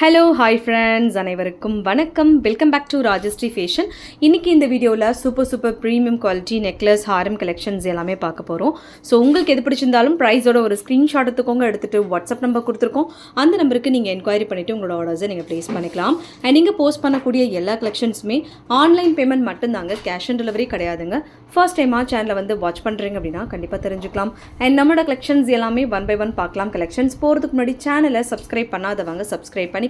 Hello hi friends, அனைவருக்கும் வணக்கம். Welcome back to Rajashree fashion. இன்றைக்கி இந்த வீடியோவில் சூப்பர் ப்ரீமியம் குவாலிட்டி நெக்லஸ் ஹாரம் கலெக்ஷன்ஸ் எல்லாமே பார்க்க போகிறோம். ஸோ உங்களுக்கு எது பிடிச்சிருந்தாலும் ப்ரைஸோட ஒரு ஸ்க்ரீன்ஷாட் எடுத்துக்கோங்க. எடுத்துகிட்டு வாட்ஸ்அப் நம்பர் கொடுத்துருக்கோம். அந்த நம்பருக்கு நீங்கள் என்கொயரி பண்ணிவிட்டு உங்களோட ஆர்டர்ஸை நீங்கள் ப்ளேஸ் பண்ணிக்கலாம். அண்ட் நீங்கள் போஸ்ட் பண்ணக்கூடிய எல்லா கலெக்ஷன்ஸுமே ஆன்லைன் பேமெண்ட் மட்டும்தாங்க, கேஷ் ஆன் டெலிவரி கிடையாதுங்க. ஃபர்ஸ்ட் டைமாக சேனலை வந்து வாட்ச் பண்ணுறீங்க அப்படின்னா கண்டிப்பாக தெரிஞ்சுக்கலாம். அண்ட் நம்மளோட கலெக்ஷன்ஸ் எல்லாமே ஒன் பை ஒன் பார்க்கலாம். கலெக்ஷன்ஸ் போகிறதுக்கு முன்னாடி சேனலை சப்ஸ்கிரைப் பண்ணாதவங்க சப்ஸ்கிரைப் பண்ணிக்கோங்க.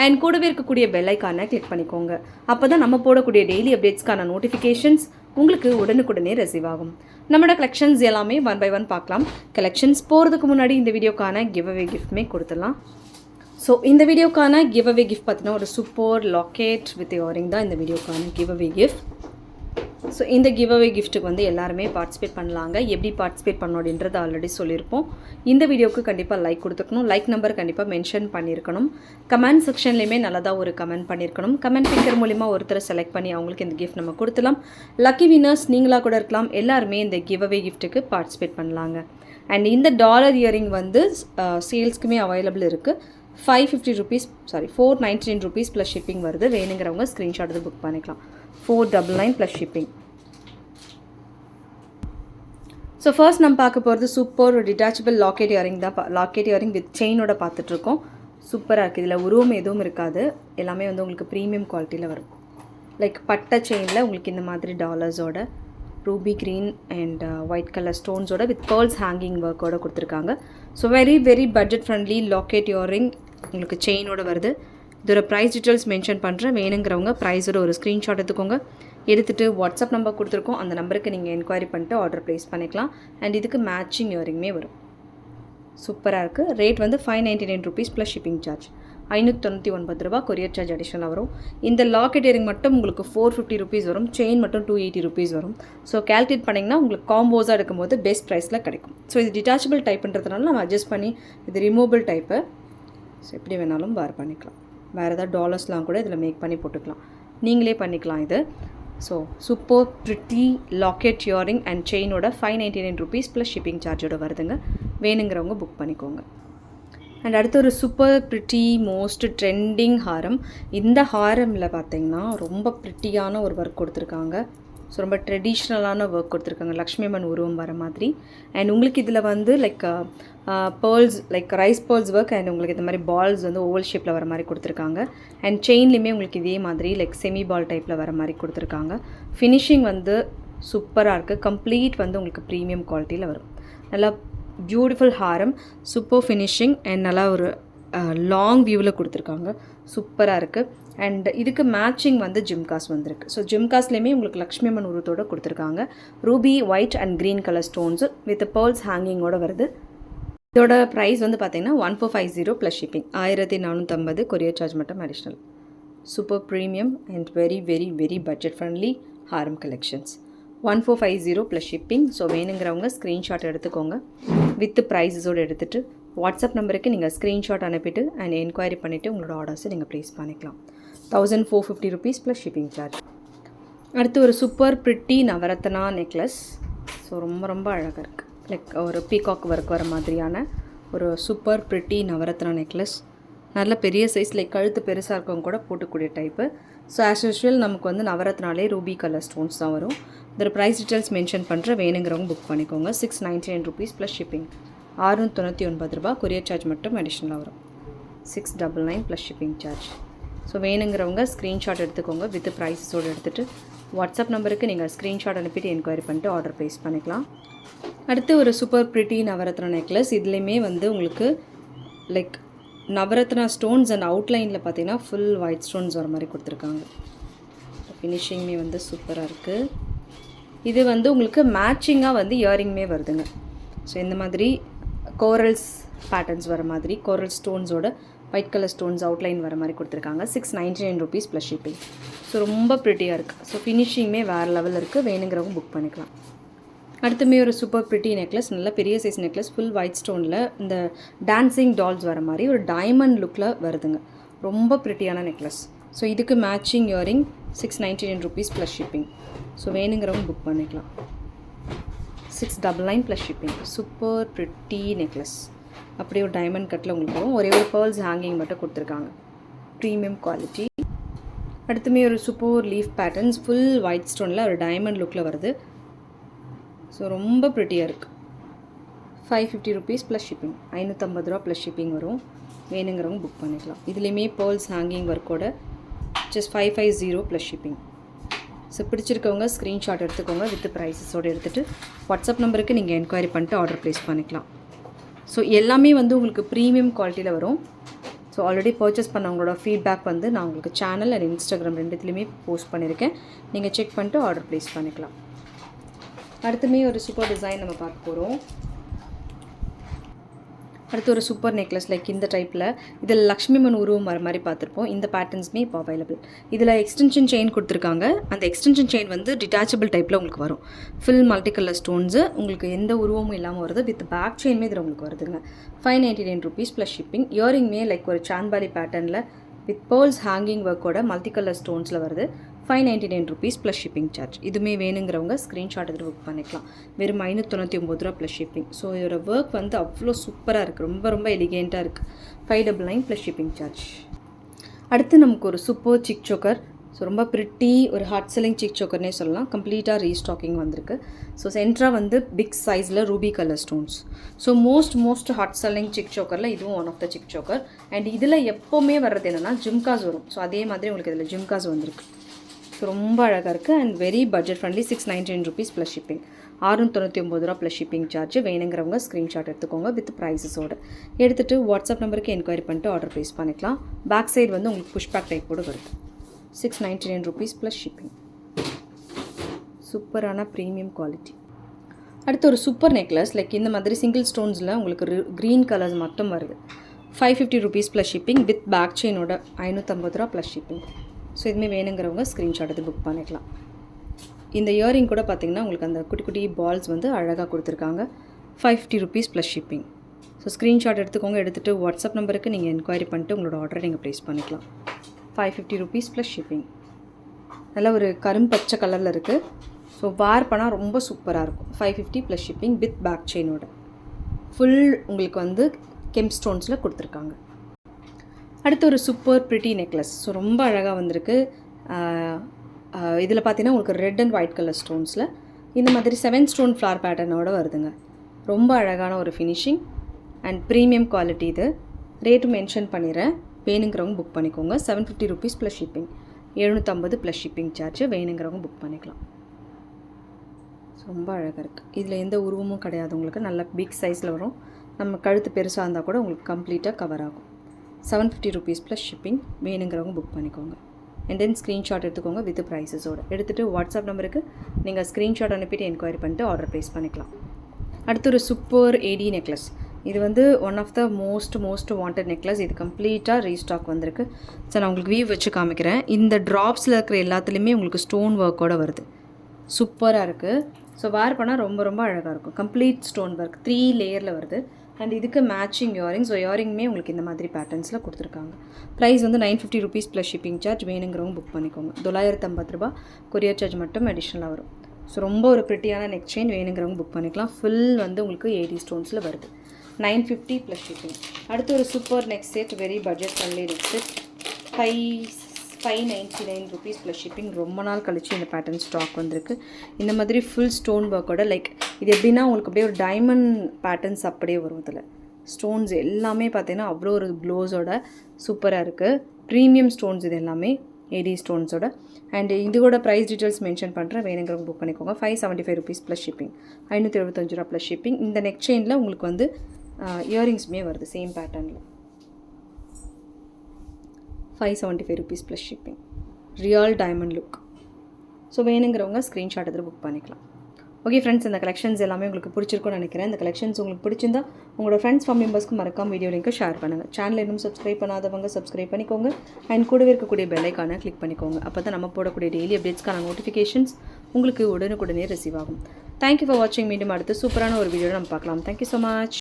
அண்ட் கூடவே இருக்கக்கூடிய பெல் ஐகானை கிளிக் பண்ணிக்கோங்க. அப்போ தான் நம்ம போடக்கூடிய டெய்லி அப்டேட்ஸ்க்கான நோட்டிஃபிகேஷன்ஸ் உங்களுக்கு உடனுக்குடனே ரிசீவ் ஆகும். நம்மளோட கலெக்ஷன்ஸ் எல்லாமே ஒன் பை ஒன் பார்க்கலாம். கலெக்ஷன்ஸ் போகிறதுக்கு முன்னாடி இந்த வீடியோக்கான கிவ் அவே கிஃப்ட்மே கொடுத்துடலாம். ஸோ இந்த வீடியோக்கான கிவ் அவே கிஃப்ட் பார்த்தீங்கன்னா ஒரு சூப்பர் லாக்கெட் வித் இயரிங் தான் இந்த வீடியோக்கான கிவ் அவே கிஃப்ட். ஸோ இந்த கிவ் அவே கிஃப்ட்டுக்கு வந்து எல்லாருமே பார்ட்டிசிபேட் பண்ணலாங்க. எப்படி பார்ட்டிசிபேட் பண்ணணும் அப்படின்றத ஆல்ரெடி சொல்லியிருப்போம். இந்த வீடியோவுக்கு கண்டிப்பாக லைக் கொடுத்துருக்கணும். லைக் நம்பர் கண்டிப்பாக மென்ஷன் பண்ணியிருக்கணும். கமெண்ட் செக்ஷன்லேயுமே நல்லதாக ஒரு கமெண்ட் பண்ணியிருக்கணும். கமெண்ட் பிக்கர் மூலிமா ஒருத்தரை செலக்ட் பண்ணி அவங்களுக்கு இந்த கிஃப்ட் நம்ம கொடுத்துலாம். லக்கி வின்னர்ஸ் நீங்களாக கூட இருக்கலாம். எல்லாருமே இந்த கிவ் அவே கிஃப்ட்டுக்கு பார்ட்டிசிபேட் பண்ணலாங்க. அண்ட் இந்த டாலர் இயரிங் வந்து சேல்ஸ்க்குமே அவைலபிள் இருக்குது. 550 rupees, 499 rupees ப்ளஸ் ஷிப்பிங் வருது. வேணுங்கிறவங்க ஸ்க்ரீன்ஷாட் எடுத்து புக் பண்ணிக்கலாம். 499 ப்ளஸ் ஷிப்பிங். ஸோ ஃபர்ஸ்ட் நம்ம பார்க்க போகிறது சூப்பர் டிட்டாச்சபிள் லாக்கெட் இயரிங் தான். லாக்கெட் இயரிங் வித் செயினோட பார்த்துட்ருக்கோம். சூப்பராக இருக்குது. இதில் உருவம் எதுவும் இருக்காது. எல்லாமே வந்து உங்களுக்கு ப்ரீமியம் குவாலிட்டியில் வரும். லைக் பட்டை செயினில் உங்களுக்கு இந்த மாதிரி டாலர்ஸோட ruby green and white colour ஸ்டோன்ஸோட வித் பேர்ல்ஸ் ஹேங்கிங் ஒர்க்கோட கொடுத்துருக்காங்க. So very budget friendly locket earring உங்களுக்கு செயினோட வருது. இதோட ப்ரைஸ் டீட்டெயில்ஸ் மென்ஷன் பண்ணுறேன். வேணுங்கிறவங்க ப்ரைஸோட ஒரு ஸ்க்ரீன்ஷாட் எடுத்துக்கோங்க. எடுத்துகிட்டு வாட்ஸ்அப் நம்பர் கொடுத்துருக்கோம். அந்த நம்பருக்கு நீங்கள் என்கொயரி பண்ணிட்டு ஆர்டர் ப்ளேஸ் பண்ணிக்கலாம். அண்ட் இதுக்கு மேட்சிங் இயரிங்குமே வரும். சூப்பராக இருக்குது. ரேட் வந்து 599 rupees ப்ளஸ் ஷிப்பிங் சார்ஜ். 599 ரூபா கொரியர் சார்ஜ் அடிஷனலாக வரும். இந்த லாக்கெட் இயரிங் மட்டும் உங்களுக்கு 450 rupees வரும். செயின் மட்டும் 280 rupees வரும். ஸோ கேல்குலேட் பண்ணிங்கன்னா உங்களுக்கு காம்போஸாக எடுக்கும்போது பெஸ்ட் ப்ரைஸில் கிடைக்கும். ஸோ இது டிட்டாச்சபிள் டைப்புன்றதுனால நம்ம அட்ஜஸ்ட் பண்ணி, இது ரிமூவபிள் டைப்பு. ஸோ எப்படி வேணாலும் வேர் பண்ணிக்கலாம். வேறு ஏதாவது டாலர்ஸ்லாம் கூட இதில் மேக் பண்ணி போட்டுக்கலாம். நீங்களே பண்ணிக்கலாம் இது. So super pretty locket earring and செயினோட 599 rupees ப்ளஸ் ஷிப்பிங் சார்ஜோட வருதுங்க. வேணுங்கிறவங்க புக் பண்ணிக்கோங்க. அண்ட் அடுத்து ஒரு சூப்பர் ப்ரிட்டி மோஸ்ட் ட்ரெண்டிங் ஹாரம். இந்த ஹாரமில் பார்த்தீங்கன்னா ரொம்ப ப்ரிட்டியான ஒரு ஒர்க் கொடுத்துருக்காங்க. ஸோ ரொம்ப ட்ரெடிஷ்னலான ஒர்க் கொடுத்துருக்காங்க. லக்ஷ்மி அம்மன் உருவம் வர மாதிரி. அண்ட் உங்களுக்கு இதில் வந்து like pearls, like rice pearls work and உங்களுக்கு இந்த மாதிரி பால்ஸ் வந்து ஓவல் ஷேப்பில் வர மாதிரி கொடுத்துருக்காங்க. அண்ட் செயின்லேயுமே உங்களுக்கு இதே மாதிரி லைக் செமி பால் டைப்பில் வர மாதிரி கொடுத்துருக்காங்க. ஃபினிஷிங் வந்து சூப்பராக இருக்குது. கம்ப்ளீட் வந்து உங்களுக்கு ப்ரீமியம் குவாலிட்டியில் வரும். நல்லா beautiful Haram, super finishing and நல்லா ஒரு லாங் வியூவில் கொடுத்துருக்காங்க. சூப்பராக இருக்குது. அண்ட் இதுக்கு மேட்சிங் வந்து ஜிம்காஸ் வந்திருக்கு. ஸோ ஜிம்காஸ்லேயுமே உங்களுக்கு லக்ஷ்மி அம்மன் உருவத்தோடு கொடுத்துருக்காங்க. Ruby white and green colour stones with pearls ஹேங்கிங்கோடு வருது. இதோட ப்ரைஸ் வந்து பார்த்தீங்கன்னா 1450 ப்ளஸ் ஷிப்பிங். 1450 கொரியர் சார்ஜ் மட்டும் additional. Super premium and very budget friendly ஹாரம் கலெக்ஷன்ஸ். 1450 plus shipping. ஸோ வேணுங்கிறவங்க ஸ்க்ரீன்ஷாட் எடுத்துக்கோங்க. வித் ப்ரைஸஸோடு எடுத்துகிட்டு வாட்ஸ்அப் நம்பருக்கு நீங்கள் ஸ்க்ரீன்ஷாட் அனுப்பிட்டு அண்ட் என்கொயரி பண்ணிவிட்டு உங்களோட ஆர்டர்ஸை நீங்கள் ப்ளேஸ் பண்ணிக்கலாம். 1450 rupees ப்ளஸ் ஷிப்பிங் சார்ஜ். அடுத்து ஒரு super pretty Navratna necklace. So ரொம்ப அழகாக இருக்குது. லைக் ஒரு பீகாக் ஒர்க் வர மாதிரியான ஒரு சூப்பர் ப்ரிட்டி நவரத்னா நெக்லஸ். நல்ல பெரிய சைஸ், லைக் கழுத்து பெருசாக இருக்கவங்க கூட போட்டுக்கூடிய டைப்பு. ஸோ ஆஸ் யூஷுவல் நமக்கு வந்து நவரத்னாலே ரூபி கலர் ஸ்டோன்ஸ் தான் வரும். இதோட ப்ரைஸ் டீட்டெயில்ஸ் மென்ஷன் பண்ணுற. வேணுங்கிறவங்க புக் பண்ணிக்கோங்க. 699 rupees ப்ளஸ் ஷிப்பிங். 699 ரூபா கொரியர் சார்ஜ் மட்டும் அடிஷ்னலாக வரும். 699 ப்ளஸ் ஷிப்பிங் சார்ஜ். ஸோ வேணுங்கிறவங்க ஸ்க்ரீன்ஷாட் எடுத்துக்கோங்க. வித் ப்ரைஸஸோடு எடுத்துகிட்டு வாட்ஸ்அப் நம்பருக்கு நீங்கள் ஸ்க்ரீன்ஷாட் அனுப்பிட்டு என்கொயரி பண்ணிட்டு ஆர்டர் ப்ளேஸ் பண்ணிக்கலாம். அடுத்து ஒரு சூப்பர் ப்ரிட்டி நவரத்னா நெக்லஸ். இதுலேயுமே வந்து உங்களுக்கு லைக் நவரத்னா ஸ்டோன்ஸ் அண்ட் அவுட்லைனில் பார்த்தீங்கன்னா ஃபுல் ஒயிட் ஸ்டோன்ஸ் வர மாதிரி கொடுத்துருக்காங்க. ஃபினிஷிங்குமே வந்து சூப்பராக இருக்குது. இது வந்து உங்களுக்கு மேட்சிங்காக வந்து இயரிங்குமே வருதுங்க. ஸோ இந்த மாதிரி கோரல்ஸ் பேட்டர்ன்ஸ் வர மாதிரி கோரல் ஸ்டோன்ஸோட ஒயிட் கலர் ஸ்டோன்ஸ் அவுட்லைன் வர மாதிரி கொடுத்துருக்காங்க. 699 rupees ப்ளஸ் ஷிப்பிங். ஸோ ரொம்ப ப்ரிட்டியாக இருக்குது. ஸோ ஃபினிஷிங்குமே வேறு லெவலில் இருக்குது. வேணுங்கிறவங்க புக் பண்ணிக்கலாம். அடுத்துமே ஒரு சூப்பர் ப்ரிட்டி நெக்லஸ். நல்ல பெரிய சைஸ் நெக்லஸ். ஃபுல் ஒயிட் ஸ்டோனில் இந்த டான்ஸிங் டால்ஸ் வர மாதிரி ஒரு டைமண்ட் லுக்கில் வருதுங்க. ரொம்ப ப்ரிட்டியான நெக்லஸ். ஸோ இதுக்கு matching earring 699 rupees plus shipping. So வேணுங்கிறவங்க புக் பண்ணிக்கலாம். 699 plus shipping. Super pretty necklace. அப்படியே ஒரு டைமண்ட் கட்டில் உங்களுக்கு வரும். ஒரே ஒரு பேர்ல்ஸ் ஹேங்கிங் மட்டும் கொடுத்துருக்காங்க. Premium quality. அடுத்துமே ஒரு super leaf patterns full white ஸ்டோனில் ஒரு டைமண்ட் லுக்கில் வருது. ஸோ ரொம்ப ப்ரிட்டியாக இருக்குது. 550 rupees ப்ளஸ் ஷிப்பிங். 550 ரூபா ப்ளஸ் ஷிப்பிங் வரும். வேணுங்கிறவங்க புக் பண்ணிக்கலாம். இதுலேயுமே பேர்ல்ஸ் ஹேங்கிங் ஒர்க்கோட ஜஸ்ட் 550 ப்ளஸ் ஷிப்பிங். ஸோ பிடிச்சிருக்கவங்க ஸ்க்ரீன்ஷாட் எடுத்துக்கோங்க. வித் ப்ரைஸஸோடு எடுத்துகிட்டு வாட்ஸ்அப் நம்பருக்கு நீங்கள் என்கொயரி பண்ணிட்டு ஆர்டர் ப்ளேஸ் பண்ணிக்கலாம். ஸோ எல்லாமே வந்து உங்களுக்கு ப்ரீமியம் குவாலிட்டியில் வரும். ஸோ ஆல்ரெடி பர்ச்சேஸ் பண்ணவங்களோட ஃபீட்பேக் வந்து நான் உங்களுக்கு சேனல் அண்ட் இன்ஸ்டாகிராம் ரெண்டுத்துலேயுமே போஸ்ட் பண்ணியிருக்கேன். நீங்கள் செக் பண்ணிட்டு ஆர்டர் ப்ளேஸ் பண்ணிக்கலாம். அடுத்துமே ஒரு சூப்பர் டிசைன் நம்ம பார்க்க போகிறோம். அடுத்து ஒரு சூப்பர் நெக்லஸ் லைக் இந்த டைப்பில் இதில் லக்ஷ்மிமன் உருவம் வர மாதிரி பார்த்துருப்போம். இந்த பேட்டர்ன்ஸுமே இப்போ அவைலபிள். இதில் எக்ஸ்டென்ஷன் செயின் கொடுத்துருக்காங்க. அந்த எக்ஸ்டென்ஷன் செயின் வந்து டிட்டாச்சபிள் டைப்பில் உங்களுக்கு வரும். ஃபுல் மல்டி கலர் ஸ்டோன்ஸு, உங்களுக்கு எந்த உருவமும் இல்லாமல் வருது. வித் பேக் செயின்மே இதில் உங்களுக்கு வருதுங்க. 599 rupees ப்ளஸ் ஷிப்பிங். இயரிங்மே லைக் ஒரு சான்பாலி பேட்டர்னில் வித் பேர்ல்ஸ் ஹேங்கிங் ஒர்க்கோட மல்டி கலர் ஸ்டோன்ஸில் வருது. 599 rupees ப்ளஸ் ஷிப்பிங் சார்ஜ். இதுவுமே வேணுங்கிறவங்க ஸ்க்ரீன்ஷாட் எடுத்து புக் பண்ணிக்கலாம். வெறும் 599 ரூபா ப்ளஸ் ஷிப்பிங். ஸோ இதோட ஒர்க் வந்து அவ்வளோ சூப்பராக இருக்குது. ரொம்ப ரொம்ப எலிகெண்ட்டாக இருக்குது. 599 ப்ளஸ் ஷிப்பிங் சார்ஜ். அடுத்து நமக்கு ஒரு சூப்பர் சிக் சோக்கர். ஸோ ரொம்ப ப்ரிட்டி ஒரு ஹாட் செல்லிங் சிக் சோக்கர்னே சொல்லலாம். கம்ப்ளீட்டாக ரீஸ்டாக்கிங் வந்திருக்கு. ஸோ சென்ட்ரா வந்து பிக் சைஸில் ruby colour stones. So most hot selling chic சோக்கரில் இதுவும் one of the chic choker. And இதில் எப்போவுமே வர்றது என்னென்னா ஜிம்காஸ் வரும். ஸோ அதே மாதிரி உங்களுக்கு இதில் ஜிம்காஸ் வந்திருக்கு. ஸோ ரொம்ப அழகாக இருக்குது and very budget friendly. 699 rupees plus shipping. 699 ரூபா ப்ளஸ் ஷிப்பிங் சார்ஜ். வேணுங்கிறவங்க ஸ்க்ரீன்ஷாட் எடுத்துக்கோங்க வித் ப்ரைஸஸோடு எடுத்துகிட்டு வாட்ஸ்அப் நம்பருக்கு என்கொயரி பண்ணிட்டு ஆர்டர் ப்ளேஸ் பண்ணிக்கலாம். பேக் சைடு வந்து உங்களுக்கு புஷ்பேக் டைப்போடு வருது. 699 rupees ப்ளஸ் ஷிப்பிங். சூப்பரான ப்ரீமியம் குவாலிட்டி. அடுத்து ஒரு சூப்பர் நெக்லஸ் லைக் இந்த மாதிரி சிங்கிள் ஸ்டோன்ஸில் உங்களுக்கு க்ரீன் கலர்ஸ் மட்டும் வருது. 550 rupees plus shipping with back செயினோட 550 ரூபா ப்ளஸ் ஷிப்பிங். ஸோ இதுவுமே வேணுங்கிறவங்க ஸ்க்ரீன்ஷாட் எடுத்து புக் பண்ணிக்கலாம். இந்த இயரிங் கூட பார்த்திங்கன்னா உங்களுக்கு அந்த குட்டி குட்டி பால்ஸ் வந்து அழகாக கொடுத்துருக்காங்க. 550 rupees plus shipping. So screenshot எடுத்துக்கோங்க. எடுத்துகிட்டு வாட்ஸ்அப் நம்பருக்கு நீங்கள் என்கொயரி பண்ணிட்டு உங்களோட ஆர்டரை நீங்கள் ப்ளேஸ் பண்ணிக்கலாம். 550 rupees ப்ளஸ் ஷிப்பிங். நல்லா ஒரு கரும்பச்சை கலரில் இருக்குது. ஸோ வேர் பண்ணால் ரொம்ப சூப்பராக இருக்கும். 550 ப்ளஸ் ஷிப்பிங் வித் பேக் செயினோட ஃபுல் உங்களுக்கு வந்து கெம் ஸ்டோன்ஸில் கொடுத்துருக்காங்க. அடுத்து ஒரு சூப்பர் ப்ரிட்டி நெக்லஸ். ஸோ ரொம்ப அழகாக வந்திருக்கு. இதில் பார்த்தீங்கன்னா உங்களுக்கு ரெட் அண்ட் ஒயிட் கலர் ஸ்டோன்ஸில் இந்த மாதிரி 7 ஸ்டோன் ஃப்ளார் பேட்டர்னோடு வருதுங்க. ரொம்ப அழகான ஒரு ஃபினிஷிங் அண்ட் ப்ரீமியம் குவாலிட்டி. இது ரேட்டு மென்ஷன் பண்ணிடுறேன். வேணுங்கிறவங்க புக் பண்ணிக்கோங்க. 750 rupees plus shipping. 750 plus shipping charge. வேணுங்கிறவங்க புக் பண்ணிக்கலாம். ரொம்ப அழகாக இருக்குது. இதில் எந்த உருவமும் கிடையாது. உங்களுக்கு நல்ல பிக் சைஸில் வரும். நம்ம கழுத்து பெருசாக இருந்தால் கூட உங்களுக்கு கம்ப்ளீட்டாக கவர் ஆகும். 750 rupees ப்ளஸ் ஷிப்பிங். வேணுங்கிறவங்க புக் பண்ணிக்கோங்க. அண்ட் தென் ஸ்க்ரீன்ஷாட் எடுத்துக்கோங்க வித் ப்ரைஸஸோடு எடுத்துகிட்டு வாட்ஸ்அப் நம்பருக்கு நீங்கள் ஸ்க்ரீன்ஷாட் அனுப்பிட்டு என்கொயரி பண்ணிட்டு ஆர்டர் ப்ளேஸ் பண்ணிக்கலாம். அடுத்து ஒரு சூப்பர் ஏடி நெக்லஸ். இது வந்து one of the most wanted necklace. இது கம்ப்ளீட்டாக ரீஸ்டாக் வந்திருக்கு. ஸோ நான் உங்களுக்கு வியூ வச்சு காமிக்கிறேன். இந்த ட்ராப்ஸில் இருக்கிற எல்லாத்துலேயுமே உங்களுக்கு ஸ்டோன் ஒர்க்கோடு வருது. சூப்பராக இருக்குது. ஸோ வேர் பண்ணால் ரொம்ப ரொம்ப அழகாக இருக்கும். கம்ப்ளீட் ஸ்டோன் ஒர்க் 3 லேயரில் வருது. அண்ட் இதுக்கு மேட்சிங் இயரிங். ஸோ இயரிங்குமே உங்களுக்கு இந்த மாதிரி பேட்டர்ன்ஸில் கொடுத்துருக்காங்க. ப்ரைஸ் வந்து 950 rupees ப்ளஸ் ஷிப்பிங் சார்ஜ். வேணுங்கிறவங்க புக் பண்ணிக்கோங்க. 950 ரூபா கொரியர் சார்ஜ் மட்டும் அடிஷ்னலாக வரும். ஸோ ரொம்ப ஒரு ப்ரிட்டியான நெக் செயின். வேணுங்கிறவங்க புக் பண்ணிக்கலாம். ஃபுல் வந்து உங்களுக்கு 80 ஸ்டோன்ஸில் வருது. 950 ப்ளஸ் ஷிப்பிங். அடுத்து ஒரு super neck set. Very budget friendly neck set. 599 rupees plus shipping. ரொம்ப நாள் கழிச்சு இந்த பேட்டர்ன் ஸ்டாக் வந்திருக்கு. இந்த மாதிரி ஃபுல் ஸ்டோன் ஒர்க்கோட லைக் இது எப்படின்னா உங்களுக்கு அப்படியே ஒரு டைமண்ட் பேட்டர்ன்ஸ் அப்படியே வரும். இதில் ஸ்டோன்ஸ் எல்லாமே பார்த்தீங்கன்னா அவ்வளோ ஒரு க்ளோஸோட சூப்பராக இருக்குது. ப்ரீமியம் ஸ்டோன்ஸ் இது எல்லாமே 80 ஸ்டோன்ஸோட. அண்ட் இதோட ப்ரைஸ் டீட்டெயில்ஸ் மென்ஷன் பண்ணுறேன். வேணுங்கிறவங்க புக் பண்ணிக்கோங்க. 575 rupees ப்ளஸ் ஷிப்பிங். 575 ரூபா ப்ளஸ் ஷிப்பிங். இந்த நெக் செயினில் உங்களுக்கு வந்து இயரிங்ஸுமே வருது சேம் பேட்டர்னில். 575 rupees plus shipping. Real diamond look. So வேணுங்கிறவங்க ஸ்க்ரீன்ஷாட் எடுத்து புக் பண்ணிக்கலாம். ஓகே ஃப்ரெண்ட்ஸ், இந்த கலெக்ஷன்ஸ் எல்லாமே உங்களுக்கு பிடிச்சிருக்கும்னு நினைக்கிறேன். இந்த கலெக்ஷன்ஸ் உங்களுக்கு பிடிச்சிருந்தா உங்களோட ஃப்ரெண்ட்ஸ் ஃபேமிலி மெம்பர்ஸ்க்கு மறக்காம வீடியோ லிங்க்கை ஷேர் பண்ணுங்கள். சேனல் இன்னும் சப்ஸ்கிரைப் பண்ணாதவங்க சப்ஸ்கிரைப் பண்ணிக்கோங்க. அண்ட் கூடவே இருக்கக்கூடிய பெல் ஐக்கானை கிளிக் பண்ணிக்கோங்க. அப்போ தான் நம்ம போடக்கூடிய டெய்லி அப்டேட்ஸ்க்கான நோட்டிஃபிகேஷன்ஸ் உங்களுக்கு உடனுக்குடனே ரிசீவ் ஆகும். தேங்க்யூ ஃபார் வாட்சிங். மீண்டும் அடுத்து சூப்பரான ஒரு வீடியோவில் நம்ம பார்க்கலாம். Thank you so much.